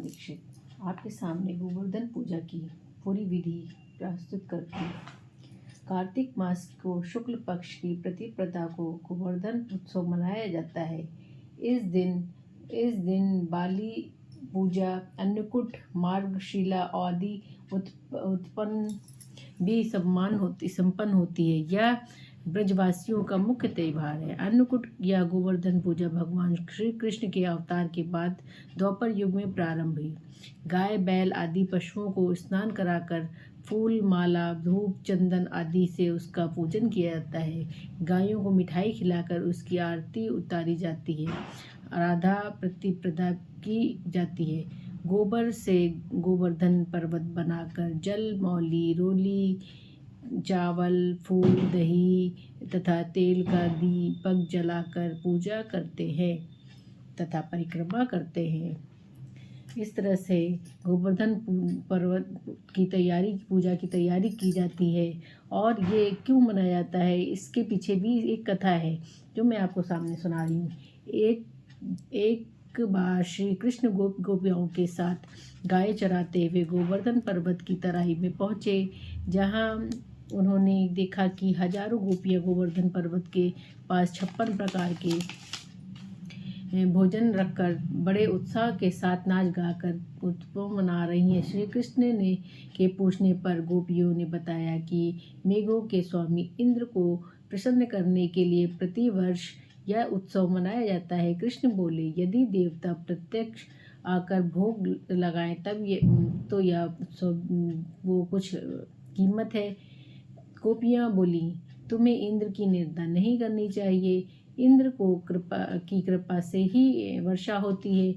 दीक्षित आपके सामने गोवर्धन पूजा की पूरी विधि प्रस्तुत करती हूँ। कार्तिक मास को शुक्ल पक्ष की प्रतिपदा को गोवर्धन उत्सव मनाया जाता है। इस दिन बाली पूजा, अन्नकूट, मार्गशिला आदि उत्पन्न भी संपन्न होती है। यह ब्रजवासियों का मुख्य त्योहार है। अन्नकूट या गोवर्धन पूजा भगवान श्री कृष्ण के अवतार के बाद द्वापर युग में प्रारंभ हुई। गाय, बैल आदि पशुओं को स्नान कराकर फूल, माला, धूप, चंदन आदि से उसका पूजन किया जाता है। गायों को मिठाई खिलाकर उसकी आरती उतारी जाती है, आराधा प्रतिपदा की जाती है। गोबर से गोवर्धन पर्वत बनाकर जल, मौली, रोली, चावल, फूल, दही तथा तेल का दीपक जलाकर पूजा करते हैं तथा परिक्रमा करते हैं। इस तरह से गोवर्धन पर्वत की पूजा की तैयारी की जाती है। और ये क्यों मनाया जाता है, इसके पीछे भी एक कथा है जो मैं आपको सामने सुना रही हूँ। एक बार श्री कृष्ण गोपियों के साथ गाय चराते हुए गोवर्धन पर्वत की तराई में पहुँचे, जहाँ उन्होंने देखा कि हजारों गोपियाँ गोवर्धन पर्वत के पास 56 प्रकार के भोजन रखकर बड़े उत्साह के साथ नाच गाकर उत्सव मना रही हैं। श्री कृष्ण के पूछने पर गोपियों ने बताया कि मेघों के स्वामी इंद्र को प्रसन्न करने के लिए प्रतिवर्ष यह उत्सव मनाया जाता है। कृष्ण बोले, यदि देवता प्रत्यक्ष आकर भोग लगाएं तब यह उत्सव वो कुछ कीमत है। गोपियाँ बोली, तुम्हें इंद्र की निंदा नहीं करनी चाहिए। इंद्र को कृपा से ही वर्षा होती है।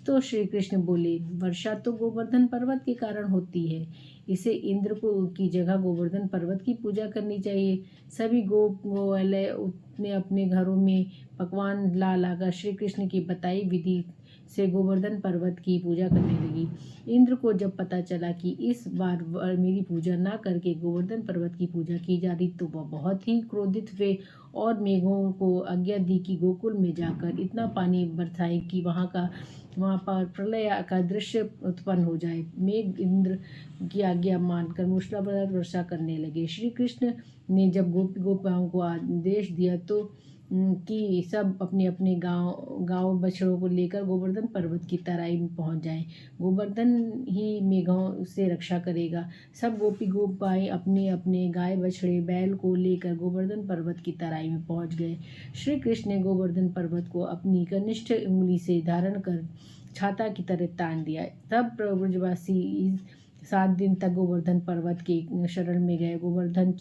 तो श्री कृष्ण बोले, वर्षा तो गोवर्धन पर्वत के कारण होती है, इसे इंद्र को की जगह गोवर्धन पर्वत की पूजा करनी चाहिए। सभी गोवाले अपने अपने घरों में पकवान ला लाकर श्री कृष्ण की बताई विधि से गोवर्धन पर्वत की पूजा करने लगी। इंद्र को जब पता चला कि इस बार मेरी पूजा ना करके गोवर्धन पर्वत की पूजा की जा रही, तो वह बहुत ही क्रोधित हुए और मेघों को आज्ञा दी कि गोकुल में जाकर इतना पानी बरसाएं कि वहाँ पर प्रलय का दृश्य उत्पन्न हो जाए। मेघ इंद्र की आज्ञा मानकर मूसलाधार वर्षा करने लगे। श्री कृष्ण ने जब गोपियों को आदेश दिया तो कि सब अपने अपने गांव बछड़ों को लेकर गोवर्धन पर्वत की तराई में पहुंच जाएं। गोवर्धन ही मेघों से रक्षा करेगा। सब गोपाएं अपने अपने गाय, बछड़े, बैल को लेकर गोवर्धन पर्वत की तराई में पहुंच गए। श्री कृष्ण ने गोवर्धन पर्वत को अपनी कनिष्ठ उंगली से धारण कर छाता की तरह तान दिया। तब ब्रजवासी 7 दिन तक गोवर्धन पर्वत के शरण में गए। गोवर्धन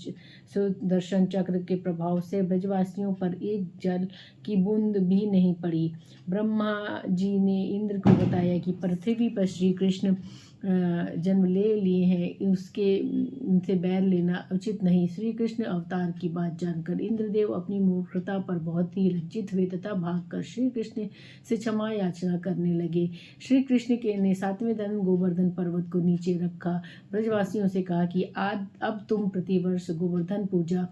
सुदर्शन चक्र के प्रभाव से ब्रजवासियों पर एक जल की बूंद भी नहीं पड़ी। ब्रह्मा जी ने इंद्र को बताया कि पृथ्वी पर श्री कृष्ण जन्म ले लिए हैं, उनसे बैर लेना उचित नहीं। श्री कृष्ण अवतार की बात जानकर इंद्रदेव अपनी मूर्खता पर बहुत ही लज्जित हुए तथा भागकर श्री कृष्ण से क्षमा याचना करने लगे। श्री कृष्ण ने 7वें दिन गोवर्धन पर्वत को नीचे रखा, ब्रजवासियों से कहा कि अब तुम प्रतिवर्ष गोवर्धन पूजा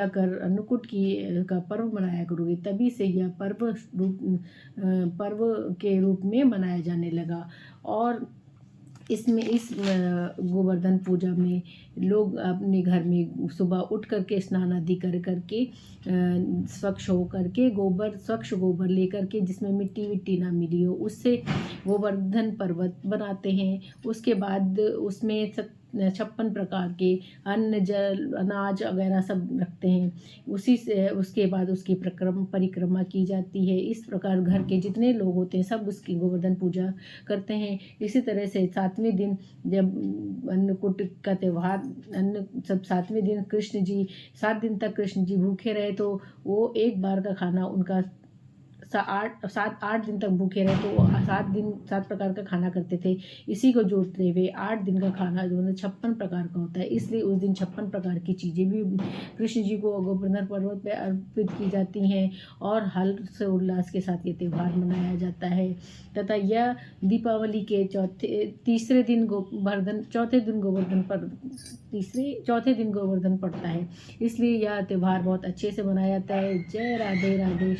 कर अन्नकूट का पर्व मनाया करोगे। तभी से यह पर्व के रूप में मनाया जाने लगा। और इस गोवर्धन पूजा में लोग अपने घर में सुबह उठ करके स्नान आदि करके स्वच्छ हो करके स्वच्छ गोबर लेकर के, जिसमें मिट्टी ना मिली हो, उससे गोवर्धन पर्वत बनाते हैं। उसके बाद उसमें 56 प्रकार के अन्न, जल, अनाज वगैरह सब रखते हैं। उसके बाद उसकी परिक्रमा की जाती है। इस प्रकार घर के जितने लोग होते हैं सब उसकी गोवर्धन पूजा करते हैं। इसी तरह से 7वें दिन जब अन्नकूट का त्यौहार, 7वें दिन कृष्ण जी 7 दिन तक कृष्ण जी भूखे रहे, तो वो एक बार का खाना उनका 7-8 दिन तक भूखे रहे, तो 7 प्रकार का खाना करते थे। इसी को जोड़ते हुए 8 दिन का खाना जो है 56 प्रकार का होता है। इसलिए उस दिन 56 प्रकार की चीज़ें भी कृष्ण जी को गोवर्धन पर्वत पर अर्पित की जाती हैं और हर्ष से उल्लास के साथ ये त्यौहार मनाया जाता है। तथा यह दीपावली के चौथे दिन गोवर्धन पड़ता है, इसलिए यह त्यौहार बहुत अच्छे से मनाया जाता है। जय राधे राधे।